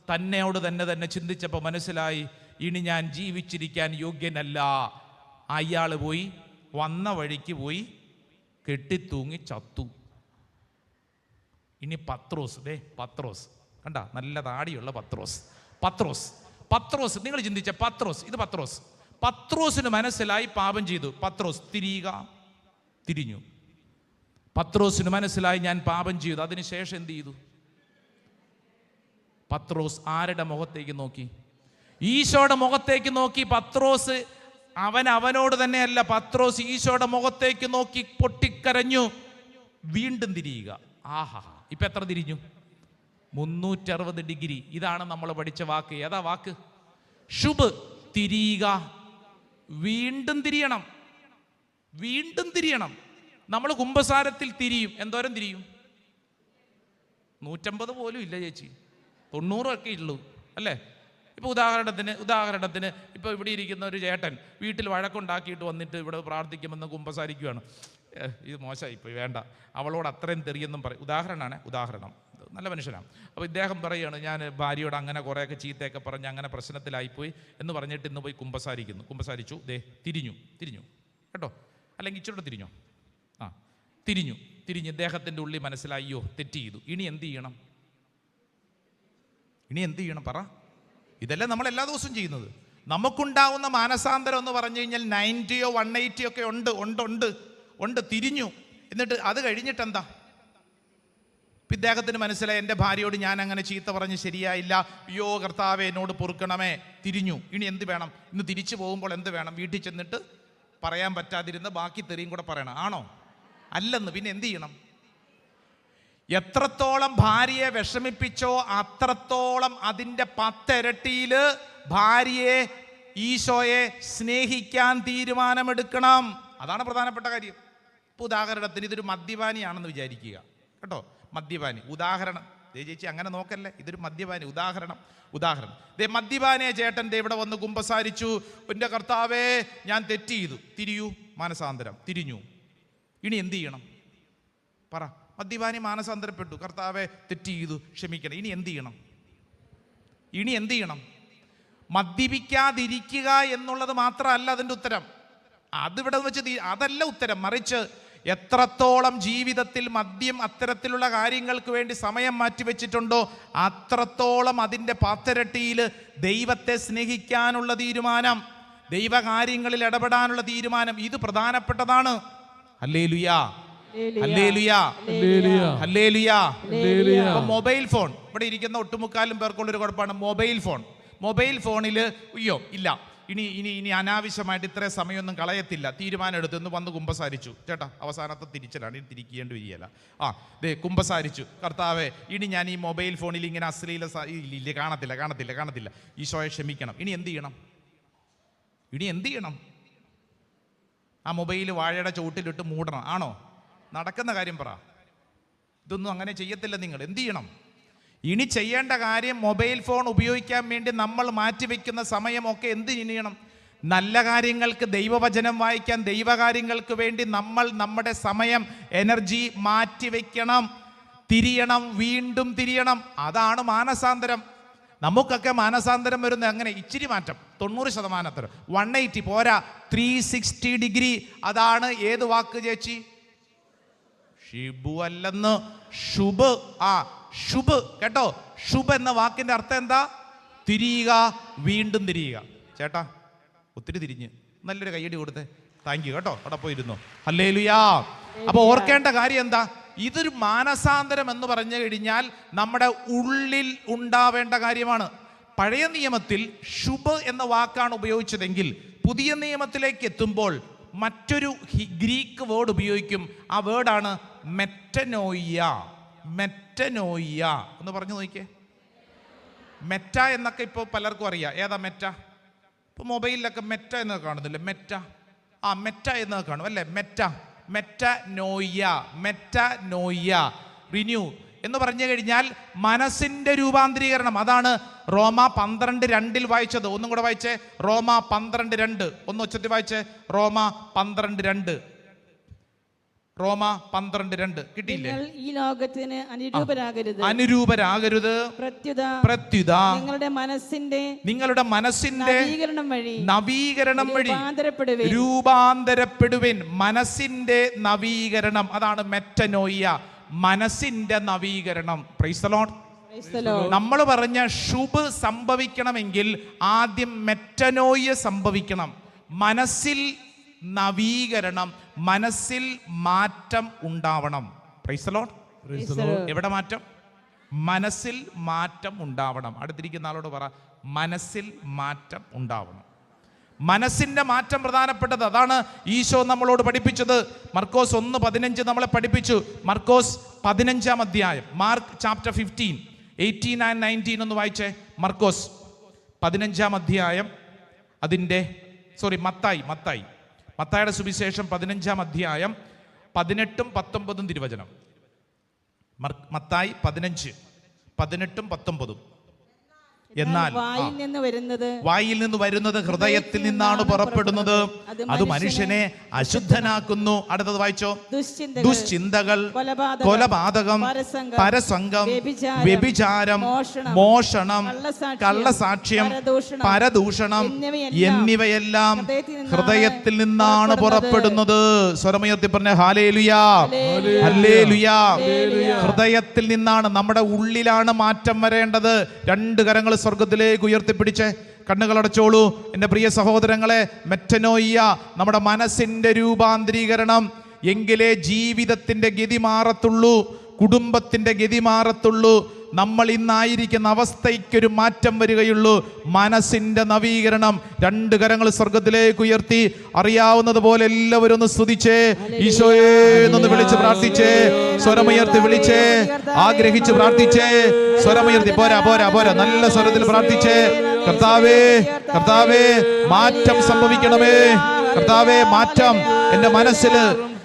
തന്നോട് തന്നെ ചിന്തിച്ചപ്പോൾ മനസ്സിലായി, ഇനി ഞാൻ ജീവിച്ചിരിക്കാൻ യോഗ്യനല്ല. അയാൾ പോയി വന്ന വഴിക്ക് പോയി കെട്ടിത്തൂങ്ങി ചത്തു. ഇനി പത്രോസ് കണ്ട, നല്ല താടിയുള്ള പത്രോസ് നിങ്ങൾ ചിന്തിച്ച പത്രോസിന് മനസ്സിലായി പാപം ചെയ്തു. പത്രോസ് തിരിഞ്ഞു. പത്രോസിന് മനസ്സിലായി ഞാൻ പാപം ചെയ്തു. അതിനുശേഷം എന്ത് ചെയ്തു? പത്രോസ് ആരുടെ മുഖത്തേക്ക് നോക്കി? ഈശോയുടെ മുഖത്തേക്ക് നോക്കി. പത്രോസ് അവനോട് തന്നെയല്ല, പത്രോസ് ഈശോയുടെ മുഖത്തേക്ക് നോക്കി പൊട്ടിക്കരഞ്ഞു. വീണ്ടും തിരിയുക. ആഹാ, ഇപ്പൊ എത്ര തിരിഞ്ഞു? 360 ഡിഗ്രി. ഇതാണ് നമ്മൾ പഠിച്ച വാക്ക്. ഏതാ വാക്ക്? ശുഭ്. തിരിയുക, വീണ്ടും തിരിയണം, വീണ്ടും തിരിയണം. നമ്മൾ കുമ്പസാരത്തിൽ തിരിയും. എന്തോരം തിരിയും? 150 പോലും ഇല്ല ചേച്ചി, 90 ഒക്കെ ഉള്ളൂ അല്ലേ? ഇപ്പോൾ ഉദാഹരണത്തിന് ഇപ്പോൾ ഇവിടെ ഇരിക്കുന്ന ഒരു ചേട്ടൻ വീട്ടിൽ വഴക്കുണ്ടാക്കിയിട്ട് വന്നിട്ട് ഇവിടെ പ്രാർത്ഥിക്കുമെന്ന് കുമ്പസാരിക്കുകയാണ്. ഇത് മോശമായിപ്പോയി, വേണ്ട, അവളോട് അത്രയും തെറിയെന്നും പറയും. ഉദാഹരണം, നല്ല മനുഷ്യനാണ്. അപ്പോൾ ഇദ്ദേഹം പറയുകയാണ്, ഞാൻ ഭാര്യയോട് അങ്ങനെ കുറേയൊക്കെ ചീത്തയൊക്കെ പറഞ്ഞ് അങ്ങനെ പ്രശ്നത്തിലായിപ്പോയി എന്ന് പറഞ്ഞിട്ട് ഇന്ന് പോയി കുമ്പസാരിച്ചു. തിരിഞ്ഞു കേട്ടോ, അല്ലെങ്കിൽ ഇച്ചിരി തിരിഞ്ഞോ? തിരിഞ്ഞ് ഇദ്ദേഹത്തിൻ്റെ ഉള്ളിൽ മനസ്സിലായി, അയ്യോ തെറ്റ് ചെയ്തു. ഇനി എന്ത് ചെയ്യണം? പറ. ഇതെല്ലാം നമ്മൾ എല്ലാ ദിവസവും ചെയ്യുന്നത്. നമുക്കുണ്ടാവുന്ന മാനസാന്തരം എന്ന് പറഞ്ഞു കഴിഞ്ഞാൽ 90 180 ഒക്കെ ഉണ്ട്. തിരിഞ്ഞു. എന്നിട്ട് അത് കഴിഞ്ഞിട്ട് എന്താ? ഇദ്ദേഹത്തിന് മനസ്സിലായി, എൻ്റെ ഭാര്യയോട് ഞാൻ അങ്ങനെ ചീത്ത പറഞ്ഞ് ശരിയായില്ല, അയ്യോ കർത്താവേ എന്നോട് പൊറുക്കണമേ. തിരിഞ്ഞു. ഇനി എന്ത് വേണം? ഇന്ന് തിരിച്ചു പോകുമ്പോൾ എന്ത് വേണം? വീട്ടിൽ ചെന്നിട്ട് പറയാൻ പറ്റാതിരുന്ന ബാക്കി തെറിയും കൂടെ പറയണം. ആണോ? അല്ലെന്ന്. പിന്നെ എന്ത് ചെയ്യണം? എത്രത്തോളം ഭാര്യയെ വിഷമിപ്പിച്ചോ അത്രത്തോളം അതിൻ്റെ 10 ഇരട്ടിയിൽ ഭാര്യയെ, ഈശോയെ സ്നേഹിക്കാൻ തീരുമാനമെടുക്കണം. അതാണ് പ്രധാനപ്പെട്ട കാര്യം. ഇപ്പോൾ ഉദാഹരണത്തിന് ഇതൊരു മദ്യപാനിയാണെന്ന് വിചാരിക്കുക കേട്ടോ. മദ്യപാനി ഉദാഹരണം. ചേച്ചി അങ്ങനെ നോക്കല്ലേ, ഇതൊരു മദ്യപാനി. ഉദാഹരണം. മദ്യപാനിയെ ചേട്ടൻ ഇവിടെ വന്ന് കുമ്പസാരിച്ചു, എൻ്റെ കർത്താവേ ഞാൻ തെറ്റ് ചെയ്തു. തിരിയൂ, മാനസാന്തരം. തിരിഞ്ഞു. ഇനി എന്ത് ചെയ്യണം? പറ. മദ്യപാനി മാനസാന്തരപ്പെട്ടു, കർത്താവേ തെറ്റ് ചെയ്തു, ക്ഷമിക്കണം. ഇനി എന്ത് ചെയ്യണം? മദ്യപിക്കാതിരിക്കുക എന്നുള്ളത് മാത്രമല്ല അതിൻ്റെ ഉത്തരം. അതിവിടെ വെച്ച് അതല്ല ഉത്തരം. മറിച്ച് എത്രത്തോളം ജീവിതത്തിൽ മദ്യം അത്തരത്തിലുള്ള കാര്യങ്ങൾക്ക് വേണ്ടി സമയം മാറ്റിവെച്ചിട്ടുണ്ടോ അത്രത്തോളം അതിൻ്റെ 10 ഇരട്ടിയിൽ ദൈവത്തെ സ്നേഹിക്കാനുള്ള തീരുമാനം, ദൈവകാര്യങ്ങളിൽ ഇടപെടാനുള്ള തീരുമാനം, ഇത് പ്രധാനപ്പെട്ടതാണ്. ഹല്ലേലൂയാ, ഹല്ലേലൂയാ, ഹല്ലേലൂയാ. മൊബൈൽ ഫോൺ, ഇവിടെ ഇരിക്കുന്ന ഒട്ടുമുക്കാലും പേർക്കുള്ളൊരു കുഴപ്പമാണ് മൊബൈൽ ഫോണിൽ അയ്യോ ഇല്ല, ഇനി അനാവശ്യമായിട്ട് ഇത്ര സമയമൊന്നും കളയത്തില്ല, തീരുമാനം എടുത്ത് ഇന്ന് വന്ന് കുമ്പസാരിച്ചു. ചേട്ടാ അവസാനത്തെ തിരിച്ചലാണ്, ഇനി തിരിക്കേണ്ടി വരികയല്ല. കുമ്പസാരിച്ചു, കർത്താവേ ഇനി ഞാൻ ഈ മൊബൈൽ ഫോണിൽ ഇങ്ങനെ അശ്ലീല കാണത്തില്ല, ഈശോയെ ക്ഷമിക്കണം. ഇനി എന്ത് ചെയ്യണം? ആ മൊബൈൽ വാഴയുടെ ചുവട്ടിലിട്ട് മൂടണം. ആണോ? നടക്കുന്ന കാര്യം പറ. ഇതൊന്നും അങ്ങനെ ചെയ്യത്തില്ല നിങ്ങൾ. എന്ത് ചെയ്യണം? ഇനി ചെയ്യേണ്ട കാര്യം, മൊബൈൽ ഫോൺ ഉപയോഗിക്കാൻ വേണ്ടി നമ്മൾ മാറ്റിവെക്കുന്ന സമയമൊക്കെ എന്ത് ചെയ്യണം? നല്ല കാര്യങ്ങൾക്ക്, ദൈവവചനം വായിക്കാൻ, ദൈവകാര്യങ്ങൾക്ക് വേണ്ടി നമ്മൾ നമ്മുടെ സമയം, എനർജി മാറ്റിവെക്കണം. തിരിയണം, വീണ്ടും തിരിയണം. അതാണ് മാനസാന്തരം. നമുക്കൊക്കെ മാനസാന്തരം വരുന്നത് അങ്ങനെ ഇച്ചിരി മാറ്റം, 90%, 180 പോരാ, 360 ഡിഗ്രി. അതാണ് ഏത് വാക്ക് ചേച്ചി? ഷിബു അല്ലെന്ന്, ശുഭ്. ശുഭ് കേട്ടോ. ശുഭ് എന്ന വാക്കിന്റെ അർത്ഥം എന്താ? തിരിയുക, വീണ്ടും തിരിയുക. ചേട്ടാ ഒത്തിരി തിരിഞ്ഞ്, നല്ലൊരു കയ്യടി കൊടുത്തേ. താങ്ക് യു കേട്ടോ. അവിടെ പോയിരുന്നു. ഹല്ലേലൂയാ. അപ്പൊ ഓർക്കേണ്ട കാര്യം എന്താ? ഇതൊരു മാനസാന്തരം എന്ന് പറഞ്ഞു കഴിഞ്ഞാൽ നമ്മുടെ ഉള്ളിൽ ഉണ്ടാവേണ്ട കാര്യമാണ്. പഴയ നിയമത്തിൽ ശുഭ് എന്ന വാക്കാണ് ഉപയോഗിച്ചതെങ്കിൽ പുതിയ നിയമത്തിലേക്ക് എത്തുമ്പോൾ മറ്റൊരു ഗ്രീക്ക് വേർഡ് ഉപയോഗിക്കും. ആ വേർഡാണ് മെറ്റനോയ്യ. എന്ന് പറഞ്ഞു നോക്കിയേ. മെറ്റ എന്നൊക്കെ ഇപ്പോൾ പലർക്കും അറിയാം. ഏതാ മെറ്റ? ഇപ്പോൾ മൊബൈലിലൊക്കെ മെറ്റ എന്നൊക്കെ കാണുന്നില്ലേ? മെറ്റ എന്നൊക്കെ കാണും അല്ലേ? മെറ്റനോയ്യ റിന്യൂ എന്ന് പറഞ്ഞു കഴിഞ്ഞാൽ മനസ്സിന്റെ രൂപാന്തരീകരണം. അതാണ് റോമ 12:2 വായിച്ചത്. ഒന്നും കൂടെ വായിച്ചേ. റോമ 12:2. ഒന്ന് ഉച്ചത്തിൽ വായിച്ചേ. റോമ 12:2. റോമ 12:2 കിട്ടിയില്ലേ? ഈ ലോകത്തിന് അനുരൂപരാകരുത്, പ്രത്യുത നിങ്ങളുടെ മനസ്സിന്റെ നവീകരണം വഴി രൂപാന്തരപ്പെടുവിൻ. മനസ്സിന്റെ നവീകരണം, അതാണ് മെറ്റനോയ്യ, മനസ്സിന്റെ നവീകരണം. Price the Lord. നമ്മൾ പറഞ്ഞ ശുഭ് സംഭവിക്കണമെങ്കിൽ ആദ്യം മെറ്റനോയ്യ സംഭവിക്കണം. മനസ്സിൽ നവീകരണം, മനസ്സിൽ മാറ്റം ഉണ്ടാവണം. Price the Lord. എവിടെ മാറ്റം? മനസ്സിൽ മാറ്റം ഉണ്ടാവണം. അടുത്തിരിക്കുന്ന ആളോട് പറ, മനസ്സിൽ മാറ്റം ഉണ്ടാവണം. മനസ്സിന്റെ മാറ്റം പ്രധാനപ്പെട്ടത്. അതാണ് ഈശോ നമ്മളോട് പഠിപ്പിച്ചത്. മർക്കോസ് 1:15 നമ്മളെ പഠിപ്പിച്ചു. മർക്കോസ് 15-ാം അധ്യായം, മാർക്ക് ചാപ്റ്റർ 15, 18 and 19 ഒന്ന് വായിച്ചേ. മർക്കോസ് 15-ാം അധ്യായം, അതിൻ്റെ മത്തായിയുടെ സുവിശേഷം 15-ാം അധ്യായം 18-ഉം 19-ഉം തിരുവചനം. മത്തായി 15, 18-ഉം 19-ഉം. എന്നാൽ വായിൽ നിന്ന് വരുന്നത് ഹൃദയത്തിൽ നിന്നാണ് പുറപ്പെടുന്നത്, അത് മനുഷ്യനെ അശുദ്ധനാക്കുന്നു. അടുത്തത് വായിച്ചോ. ദുശ്ചിന്തകൾ, കൊലപാതകം, പരസംഗം, വ്യഭിചാരം, മോഷണം, കള്ളസാക്ഷ്യം, പരദൂഷണം എന്നിവയെല്ലാം ഹൃദയത്തിൽ നിന്നാണ് പുറപ്പെടുന്നത്. സ്വരമുയർത്തി പറഞ്ഞ ഹല്ലേലൂയ, ഹല്ലേലൂയ. ഹൃദയത്തിൽ നിന്നാണ്, നമ്മുടെ ഉള്ളിലാണ് മാറ്റം വരേണ്ടത്. രണ്ട് കരങ്ങൾ സ്വർഗത്തിലേക്ക് ഉയർത്തിപ്പിടിച്ച് കണ്ണുകൾ അടച്ചോളൂ. എൻ്റെ പ്രിയ സഹോദരങ്ങളെ, മെറ്റനോയ്യ, നമ്മുടെ മനസ്സിൻ്റെ രൂപാന്തരീകരണം. എങ്കിലേ ജീവിതത്തിൻ്റെ ഗതി മാറത്തുള്ളൂ, കുടുംബത്തിൻ്റെ ഗതി മാറത്തുള്ളൂ, നമ്മൾ ഇന്നായിരിക്കുന്ന അവസ്ഥയ്ക്കൊരു മാറ്റം വരികയുള്ളൂ. മനസ്സിൻ്റെ നവീകരണം. രണ്ട് കരങ്ങൾ സ്വർഗത്തിലേക്ക് ഉയർത്തി അറിയാവുന്നതുപോലെ എല്ലാവരും ഒന്ന് സ്തുതിച്ചേ, ഈശോയെ എന്നൊന്ന് വിളിച്ച് പ്രാർത്ഥിച്ചേ, സ്വരമുയർത്തി വിളിച്ചേ, ആഗ്രഹിച്ച് പ്രാർത്ഥിച്ചേ, സ്വരമുയർത്തി. പോരാ, നല്ല സ്വരത്തിൽ പ്രാർത്ഥിച്ചേ. കർത്താവേ, കർത്താവേ, മാറ്റം സംഭവിക്കണമേ. കർത്താവേ, മാറ്റം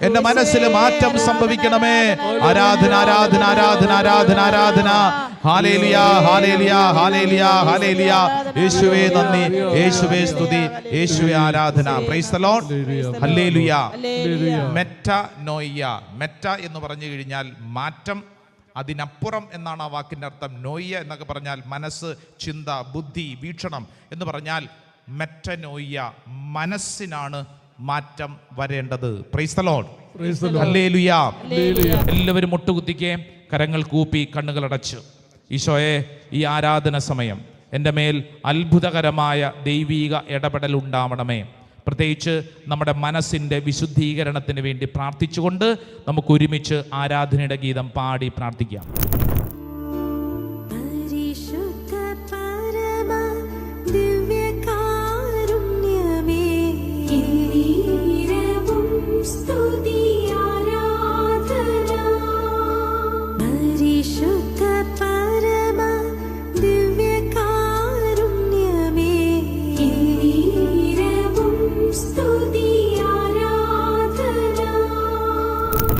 എൻ്റെ മനസ്സിൽ മാറ്റം സംഭവിക്കണമേ. ആരാധന, ആരാധന, ആരാധന, ആരാധന, ആരാധന. ഹല്ലേലൂയ, ഹല്ലേലൂയ, ഹല്ലേലൂയ, ഹല്ലേലൂയ. യേശുവേ നന്ദി, യേശുവേ സ്തുതി, യേശുവേ ആരാധന. Praise the lord. ഹല്ലേലൂയ. മെറ്റനോയ്യ. മെറ്റ എന്ന് പറഞ്ഞു കഴിഞ്ഞാൽ മാറ്റം, അതിനപ്പുറം എന്നാണ് ആ വാക്കിൻ്റെ അർത്ഥം. നോയ്യ എന്നൊക്കെ പറഞ്ഞാൽ മനസ്സ്, ചിന്ത, ബുദ്ധി, വീക്ഷണം എന്ന് പറഞ്ഞാൽ മെറ്റനോയ്യ, മനസ്സിനാണ് മാറ്റം വരേണ്ടത്. Price the lord. ഹല്ലേലൂയ. എല്ലാവരും മുട്ടുകുത്തിക്കേ, കരങ്ങൾ കൂപ്പി, കണ്ണുകൾ അടച്ചു. ഈശോയെ, ഈ ആരാധന സമയം എൻ്റെ മേൽ അത്ഭുതകരമായ ദൈവീക ഇടപെടൽ ഉണ്ടാവണമേ. പ്രത്യേകിച്ച് നമ്മുടെ മനസ്സിൻ്റെ വിശുദ്ധീകരണത്തിന് വേണ്ടി പ്രാർത്ഥിച്ചുകൊണ്ട് നമുക്ക് ഒരുമിച്ച് ആരാധനയുടെ ഗീതം പാടി പ്രാർത്ഥിക്കാം.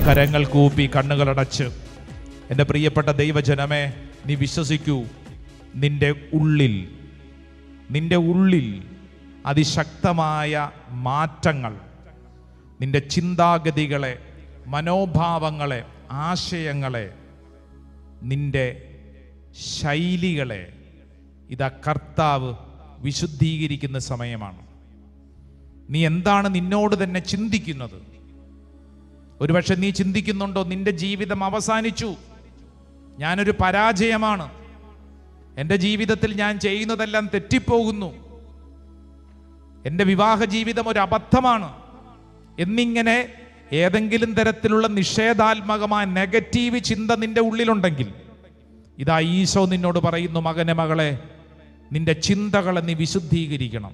കരങ്ങൾ കൂപ്പി, കണ്ണുകളടച്ച്, എൻ്റെ പ്രിയപ്പെട്ട ദൈവജനമേ, നീ വിശ്വസിക്കൂ, നിന്റെ ഉള്ളിൽ അതിശക്തമായ മാറ്റങ്ങൾ, നിന്റെ ചിന്താഗതികളെ, മനോഭാവങ്ങളെ, ആശയങ്ങളെ, നിന്റെ ശൈലികളെ ഇതാ കർത്താവ് വിശുദ്ധീകരിക്കുന്ന സമയമാണ്. നീ എന്താണ് നിന്നോട് തന്നെ ചിന്തിക്കുന്നത്? ഒരുപക്ഷെ നീ ചിന്തിക്കുന്നുണ്ടോ, നിന്റെ ജീവിതം അവസാനിച്ചു, ഞാനൊരു പരാജയമാണ്, എൻ്റെ ജീവിതത്തിൽ ഞാൻ ചെയ്യുന്നതെല്ലാം തെറ്റിപ്പോകുന്നു, എൻ്റെ വിവാഹ ജീവിതം ഒരു അബദ്ധമാണ് എന്നിങ്ങനെ ഏതെങ്കിലും തരത്തിലുള്ള നിഷേധാത്മകമായ നെഗറ്റീവ് ചിന്ത നിന്റെ ഉള്ളിലുണ്ടെങ്കിൽ ഇതാ ഈശോ നിന്നോട് പറയുന്നു, മകനെ, മകളെ, നിന്റെ ചിന്തകളെ നീ വിശുദ്ധീകരിക്കണം.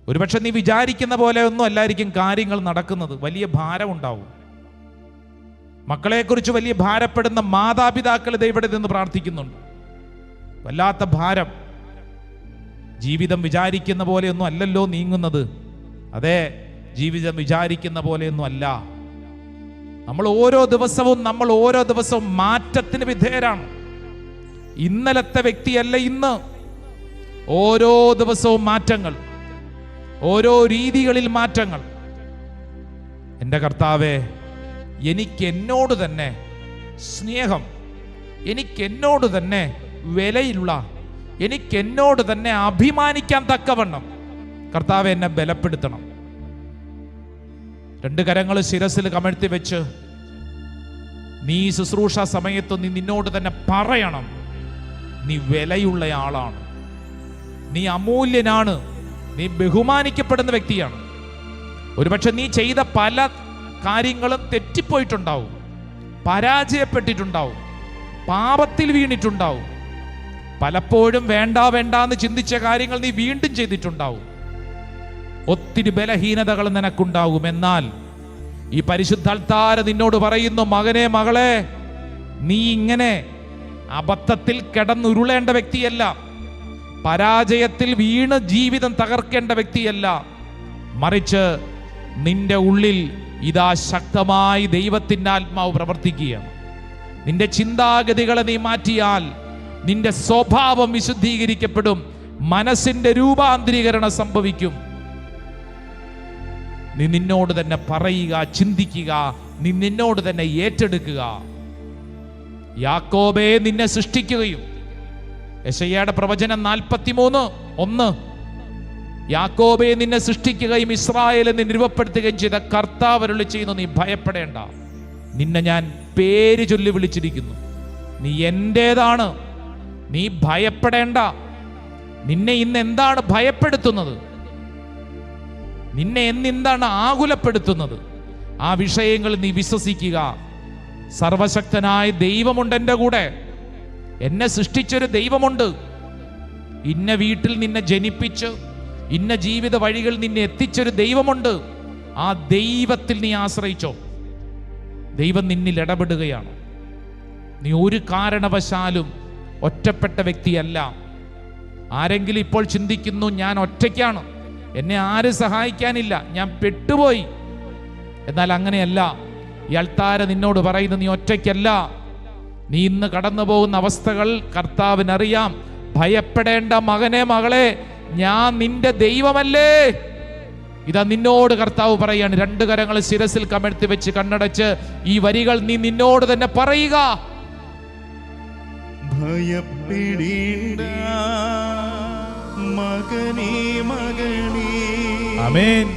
ഒരുപക്ഷെ നീ വിചാരിക്കുന്ന പോലെ ഒന്നും അല്ലായിരിക്കും കാര്യങ്ങൾ നടക്കുന്നത്. വലിയ ഭാരമുണ്ടാവും. മക്കളെക്കുറിച്ച് വലിയ ഭാരപ്പെടുന്ന മാതാപിതാക്കൾ ഇവിടെ നിന്ന് പ്രാർത്ഥിക്കുന്നുണ്ട്. വല്ലാത്ത ഭാരം. ജീവിതം വിചാരിക്കുന്ന പോലെയൊന്നും അല്ലല്ലോ നീങ്ങുന്നത്. അതെ, ജീവിതം വിചാരിക്കുന്ന പോലെയൊന്നും അല്ല. നമ്മൾ ഓരോ ദിവസവും മാറ്റത്തിന് വിധേയരാണ്. ഇന്നലത്തെ വ്യക്തിയല്ല ഇന്ന്. ഓരോ ദിവസവും മാറ്റങ്ങൾ, ഓരോ രീതികളിൽ മാറ്റങ്ങൾ. എൻ്റെ കർത്താവേ, എനിക്ക് എന്നോട് തന്നെ സ്നേഹം, എനിക്ക് എന്നോട് തന്നെ വിലയുള്ള, എനിക്ക് എന്നോട് തന്നെ അഭിമാനിക്കാൻ തക്കവണ്ണം കർത്താവെ എന്നെ ബലപ്പെടുത്തണം. രണ്ട് കരങ്ങൾ ശിരസിൽ കമഴ്ത്തി വെച്ച് നീ ശുശ്രൂഷ സമയത്ത് നീ നിന്നോട് തന്നെ പറയണം, നീ വിലയുള്ള ആളാണ്, നീ അമൂല്യനാണ്, നീ ബഹുമാനിക്കപ്പെടുന്ന വ്യക്തിയാണ്. ഒരുപക്ഷെ നീ ചെയ്ത പല കാര്യങ്ങളും തെറ്റിപ്പോയിട്ടുണ്ടാവും, പരാജയപ്പെട്ടിട്ടുണ്ടാവും, പാപത്തിൽ വീണിട്ടുണ്ടാവും. പലപ്പോഴും വേണ്ടാന്ന് ചിന്തിച്ച കാര്യങ്ങൾ നീ വീണ്ടും ചെയ്തിട്ടുണ്ടാവും. ഒത്തിരി ബലഹീനതകൾ നിനക്കുണ്ടാകും. എന്നാൽ ഈ പരിശുദ്ധ അൾത്താര നിന്നോട് പറയുന്നു, മകനെ മകളെ, നീ ഇങ്ങനെ അബദ്ധത്തിൽ കിടന്നുരുളേണ്ട വ്യക്തിയല്ല, പരാജയത്തിൽ വീണ് ജീവിതം തകർക്കേണ്ട വ്യക്തിയല്ല. മറിച്ച് നിന്റെ ഉള്ളിൽ ഇതാ ശക്തമായി ദൈവത്തിൻ്റെ ആത്മാവ് പ്രവർത്തിക്കുകയാണ്. നിന്റെ ചിന്താഗതികളെ നീ മാറ്റിയാൽ നിന്റെ സ്വഭാവം വിശുദ്ധീകരിക്കപ്പെടും, മനസ്സിന്റെ രൂപാന്തരീകരണം സംഭവിക്കും. നീ നിന്നോട് തന്നെ പറയുക, ചിന്തിക്കുക, നീ നിന്നോട് തന്നെ ഏറ്റെടുക്കുക. യാക്കോബേ നിന്നെ സൃഷ്ടിക്കുകയും, യെശയ്യായുടെ പ്രവചനം 43:1, യാക്കോബേ നിന്നെ സൃഷ്ടിക്കുകയും ഇസ്രായേലിനെ നിന്നെ രൂപപ്പെടുത്തുകയും ചെയ്ത കർത്താവ് അരുളി ചെയ്യുന്നു, നീ ഭയപ്പെടേണ്ട, നിന്നെ ഞാൻ പേര് ചൊല്ലി വിളിച്ചിരിക്കുന്നു, നീ എന്റേതാണ്, നീ ഭയപ്പെടേണ്ട. നിന്നെ ഇന്ന് എന്താണ് ഭയപ്പെടുത്തുന്നത്? നിന്നെ എന്താണ് ആകുലപ്പെടുത്തുന്നത്? ആ വിഷയങ്ങൾ നീ വിശ്വസിക്കുക. സർവശക്തനായ ദൈവമുണ്ട് എൻ്റെ കൂടെ, എന്നെ സൃഷ്ടിച്ചൊരു ദൈവമുണ്ട്. ഇന്ന വീട്ടിൽ നിന്നെ ജനിപ്പിച്ച് ഇന്ന ജീവിത വഴികൾ നിന്നെ എത്തിച്ചൊരു ദൈവമുണ്ട്. ആ ദൈവത്തിൽ നീ ആശ്രയിച്ചോ. ദൈവം നിന്നിൽ ഇടപെടുകയാണ്. നീ ഒരു കാരണവശാലും ഒറ്റപ്പെട്ട വ്യക്തിയല്ല. ആരെങ്കിലും ഇപ്പോൾ ചിന്തിക്കുന്നു, ഞാൻ ഒറ്റയ്ക്കാണ്, എന്നെ ആരും സഹായിക്കാനില്ല, ഞാൻ പെട്ടുപോയി. എന്നാൽ അങ്ങനെയല്ല. ഈ അൾത്താര നിന്നോട് പറയുന്നു, നീ ഒറ്റയ്ക്കല്ല. നീ ഇന്ന് കടന്നു പോകുന്ന അവസ്ഥകൾ കർത്താവിനറിയാം. ഭയപ്പെടേണ്ട മകനെ മകളെ, ഞാൻ നിന്റെ ദൈവമല്ലേ. ഇതാ നിന്നോട് കർത്താവ് പറയാണ്. 2 കരങ്ങൾ ശിരസിൽ കമഴ്ത്തി വെച്ച് കണ്ണടച്ച് ഈ വരികൾ നീ നിന്നോട് തന്നെ പറയുക. ഭയപ്പെടേണ്ട മകനേ മകനേ, ആമേൻ,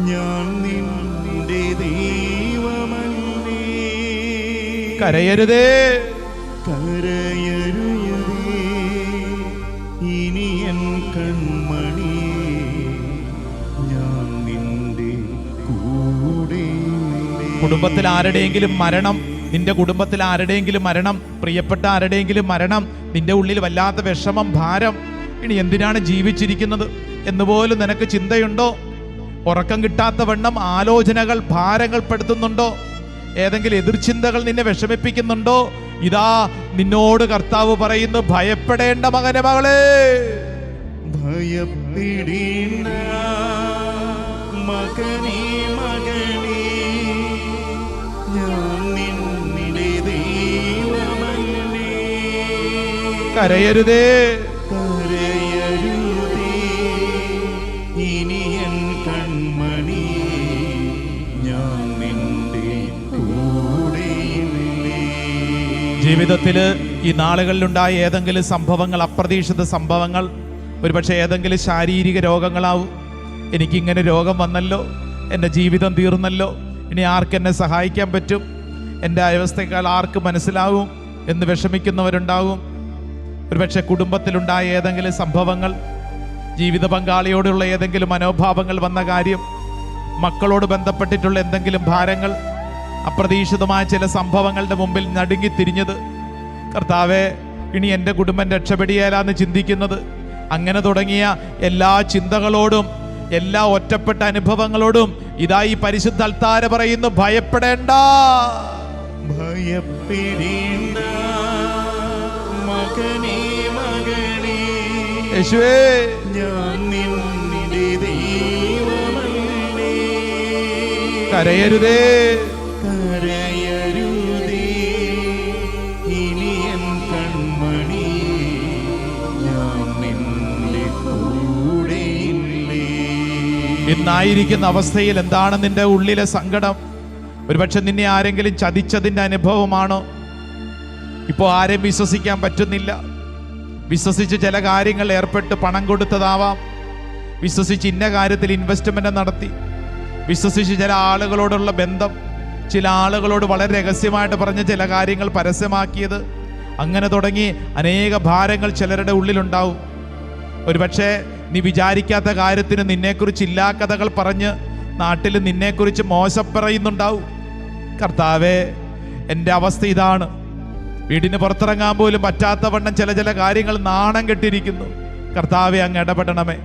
ഞാൻ നിന്റെ ദൈവമല്ലേ. കരയരുതേ, കരയരുതേ, ഇനി എൻ കൺമണി, ഞാൻ നിന്റെ കൂടെ. കുടുംബത്തിൽ ആരുടെയെങ്കിലും മരണം, നിന്റെ കുടുംബത്തിൽ ആരുടെയെങ്കിലും മരണം, പ്രിയപ്പെട്ട ആരുടെയെങ്കിലും മരണം, നിന്റെ ഉള്ളിൽ വല്ലാത്ത വിഷമം, ഭാരം, ഇനി എന്തിനാണ് ജീവിച്ചിരിക്കുന്നത് എന്നുപോലും നിനക്ക് ചിന്തയുണ്ടോ? ഉറക്കം കിട്ടാത്ത വണ്ണം ആലോചനകൾ ഭാരങ്ങൾ പെടുത്തുന്നുണ്ടോ? ഏതെങ്കിലും എതിർചിന്തകൾ നിന്നെ വിഷമിപ്പിക്കുന്നുണ്ടോ? ഇതാ നിന്നോട് കർത്താവ് പറയുന്നു, ഭയപ്പെടേണ്ട മകനെ മകളെ. ഭയപ്പെടേണ്ട മകനേ മകനേ, ഞാൻ നിന്റെ ദൈവമല്ലേ. കരയരുതേ, കരയരുതേ, ഇനി എൻ കൺമണി, ഞാൻ നിന്റെ കൂടെയില്ലേ. ജീവിതത്തില് ഈ നാളുകളിലുണ്ടായ ഏതെങ്കിലും സംഭവങ്ങൾ, അപ്രതീക്ഷിത സംഭവങ്ങൾ, ഒരുപക്ഷെ ഏതെങ്കിലും ശാരീരിക രോഗങ്ങളാവും. എനിക്കിങ്ങനെ രോഗം വന്നല്ലോ, എൻ്റെ ജീവിതം തീർന്നല്ലോ, ഇനി ആർക്കെന്നെ സഹായിക്കാൻ പറ്റും, എൻ്റെ അവസ്ഥയേക്കാൾ ആർക്ക് മനസ്സിലാവും എന്ന് വിഷമിക്കുന്നവരുണ്ടാവും. ഒരുപക്ഷെ കുടുംബത്തിലുണ്ടായ ഏതെങ്കിലും സംഭവങ്ങൾ, ജീവിത പങ്കാളിയോടുള്ള ഏതെങ്കിലും മനോഭാവങ്ങൾ വന്ന കാര്യം, മക്കളോട് ബന്ധപ്പെട്ടിട്ടുള്ള എന്തെങ്കിലും ഭാരങ്ങൾ, അപ്രതീക്ഷിതമായ ചില സംഭവങ്ങളുടെ മുമ്പിൽ നടുങ്ങിത്തിരിഞ്ഞത്, കർത്താവേ ഇനി എൻ്റെ കുടുംബം രക്ഷപ്പെടിയാലാന്ന് ചിന്തിക്കുന്നത്, അങ്ങനെ തുടങ്ങിയ എല്ലാ ചിന്തകളോടും എല്ലാ ഒറ്റപ്പെട്ട അനുഭവങ്ങളോടും ഇതാ ഈ പരിശുദ്ധ അൾത്താര പറയുന്നു, ഭയപ്പെടേണ്ട. ഭയപ്പെടേണ്ട മകനേ മകനേ, യേശുവേ, ഞാൻ നിന്റെ ദൈവമല്ലേ. കരയരുതേ, കരയരുതേ, ഇനി എൻ കൺമണി, ഞാൻ നിന്റെ കൂടെയില്ലേ. ഇന്നായിരിക്കുന്ന അവസ്ഥയിൽ എന്താണ് നിന്റെ ഉള്ളിലെ സങ്കടം? ഒരുപക്ഷെ നിന്നെ ആരെങ്കിലും ചതിച്ചതിൻ്റെ അനുഭവമാണോ? ഇപ്പോൾ ആരെയും വിശ്വസിക്കാൻ പറ്റുന്നില്ല. വിശ്വസിച്ച് ചില കാര്യങ്ങൾ ഏർപ്പെട്ട് പണം കൊടുത്തതാവാം, വിശ്വസിച്ച് ഇന്ന കാര്യത്തിൽ ഇൻവെസ്റ്റ്മെന്റ് നടത്തി, വിശ്വസിച്ച് ചില ആളുകളോടുള്ള ബന്ധം, ചില ആളുകളോട് വളരെ രഹസ്യമായിട്ട് പറഞ്ഞ ചില കാര്യങ്ങൾ പരസ്യമാക്കിയത്, അങ്ങനെ തുടങ്ങി അനേക ഭാരങ്ങൾ ചിലരുടെ ഉള്ളിലുണ്ടാവും. ഒരുപക്ഷെ നീ വിചാരിക്കാത്ത കാര്യത്തിന് നിന്നെക്കുറിച്ച് ഇല്ലാ കഥകൾ പറഞ്ഞ് നാട്ടിൽ നിന്നെക്കുറിച്ച് മോശം പറയുന്നുണ്ടാവും. കർത്താവേ, എൻ്റെ അവസ്ഥ ഇതാണ്. വീടിന് പുറത്തിറങ്ങാൻ പോലും പറ്റാത്ത വണ്ണം ചില കാര്യങ്ങൾ നാണം കെട്ടിരിക്കുന്നു. കർത്താവെ, അങ്ങ് ഇടപെടണമേ.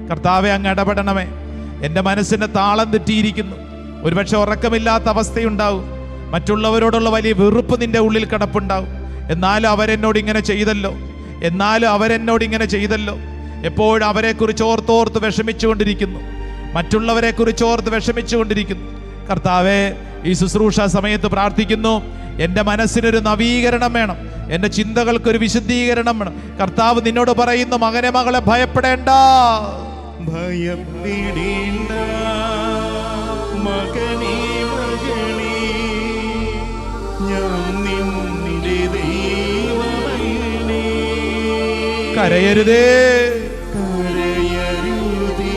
കർത്താവെ, അങ്ങ് ഇടപെടണമേ. എൻ്റെ മനസ്സിൻ്റെ താളം തെറ്റിയിരിക്കുന്നു. ഒരുപക്ഷെ ഉറക്കമില്ലാത്ത അവസ്ഥയുണ്ടാവും. മറ്റുള്ളവരോടുള്ള വലിയ വെറുപ്പ് നിന്റെ ഉള്ളിൽ കിടപ്പുണ്ടാവും. എന്നാലും അവരെന്നോട് ഇങ്ങനെ ചെയ്തല്ലോ. എപ്പോഴും അവരെക്കുറിച്ച് ഓർത്തോർത്ത് വിഷമിച്ചുകൊണ്ടിരിക്കുന്നു. മറ്റുള്ളവരെക്കുറിച്ച് ഓർത്ത് വിഷമിച്ചുകൊണ്ടിരിക്കുന്നു. കർത്താവെ, ഈ ശുശ്രൂഷ സമയത്ത് പ്രാർത്ഥിക്കുന്നു, എൻ്റെ മനസ്സിനൊരു നവീകരണം വേണം. എൻ്റെ ചിന്തകൾക്കൊരു വിശുദ്ധീകരണം വേണം. കർത്താവ് നിന്നോട് പറയുന്നു, മകനെ, മകളെ, ഭയപ്പെടേണ്ട. ഭയപ്പെടേണ്ട മകനേ, മകളേ, ഞാൻ നിന്റെ ദൈവമല്ലേ. കരയരുതേ, കരയരുതേ,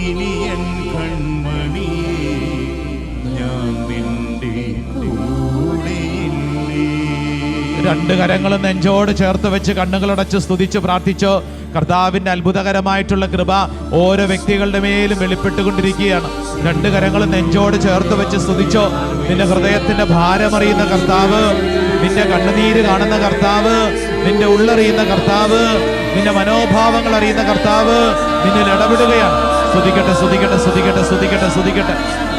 ഇനി എൻ കൺമണിയേ, ഞാൻ നിന്റെ കൂടെയില്ലേ. രണ്ട് കരങ്ങളും നെഞ്ചോട് ചേർത്ത് വെച്ച് കണ്ണുകളടച്ച് സ്തുതിച്ച് പ്രാർത്ഥിച്ചോ. കർത്താവിൻ്റെ അത്ഭുതകരമായിട്ടുള്ള കൃപ ഓരോ വ്യക്തികളുടെ മേലും വെളിപ്പെട്ടുകൊണ്ടിരിക്കുകയാണ്. രണ്ട് കരങ്ങളും നെഞ്ചോട് ചേർത്ത് വെച്ച് സ്തുതിച്ചോ. നിന്റെ ഹൃദയത്തിന്റെ ഭാരമറിയുന്ന കർത്താവ്, നിന്റെ കണ്ണുനീര് കാണുന്ന കർത്താവ്, നിന്റെ ഉള്ളറിയുന്ന കർത്താവ്, നിന്റെ മനോഭാവങ്ങൾ അറിയുന്ന കർത്താവ് നിന്നിൽ ഇടപെടുകയാണ്. സ്തുതിക്കട്ടെ, സ്തുതിക്കട്ടെ, സ്തുതിക്കട്ടെ, സ്തുതിക്കട്ടെ, സ്തുതിക്കട്ടെ,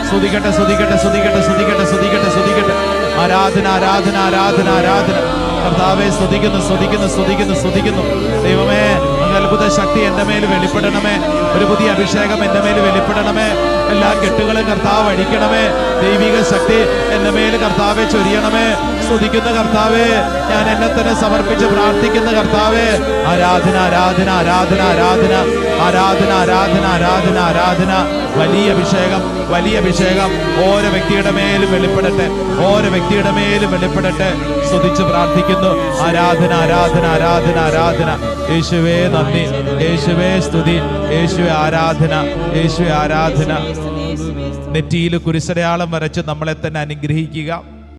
സ്തുതിക്കട്ടെ, സ്തുതിക്കട്ടെ, സ്തുതിക്കട്ടെ, സ്തുതിക്കട്ടെ, സ്തുതിക്കട്ടെ, സ്തുതിക്കട്ടെ. ആരാധന, ആരാധന, ആരാധന, ആരാധന. കർത്താവെ, സ്തുതിക്കുന്നു, സ്തുതിക്കുന്നു, സ്തുതിക്കുന്നു, സ്തുതിക്കുന്നു. ദൈവമേ, അങ്ങ് അത്ഭുത ശക്തി എൻ്റെ മേൽ വെളിപ്പെടണമേ. ഒരു പുതിയ അഭിഷേകം എൻ്റെ മേൽ വെളിപ്പെടണമേ. എല്ലാ കെട്ടുകളും കർത്താവ് അടിക്കണമേ. ദൈവിക ശക്തി എൻ്റെ മേൽ കർത്താവെ ചൊരിയണമേ. സ്തുതിക്കുന്ന കർത്താവേ, ഞാൻ എന്നെ തന്നെ സമർപ്പിച്ച് പ്രാർത്ഥിക്കുന്ന കർത്താവേ, ആരാധന, ആരാധന, ആരാധന, ആരാധന, ആരാധന, ആരാധന, ആരാധന, ആരാധന. വലിയ അഭിഷേകം, വലിയ അഭിഷേകം ഓരോ വ്യക്തിയുടെ മേലും വെളിപ്പെടട്ടെ, ഓരോ വ്യക്തിയുടെ മേലും വെളിപ്പെടട്ടെ. സ്തുതിച്ച് പ്രാർത്ഥിക്കുന്നു. ആരാധന, ആരാധന, ആരാധന, ആരാധന. യേശുവേ നന്ദി, യേശുവേ സ്തുതി, യേശുവേ ആരാധന, യേശുവേ ആരാധന. നെറ്റിയിൽ കുരിശടയാളം വരച്ച് നമ്മളെ തന്നെ അനുഗ്രഹിക്കുക.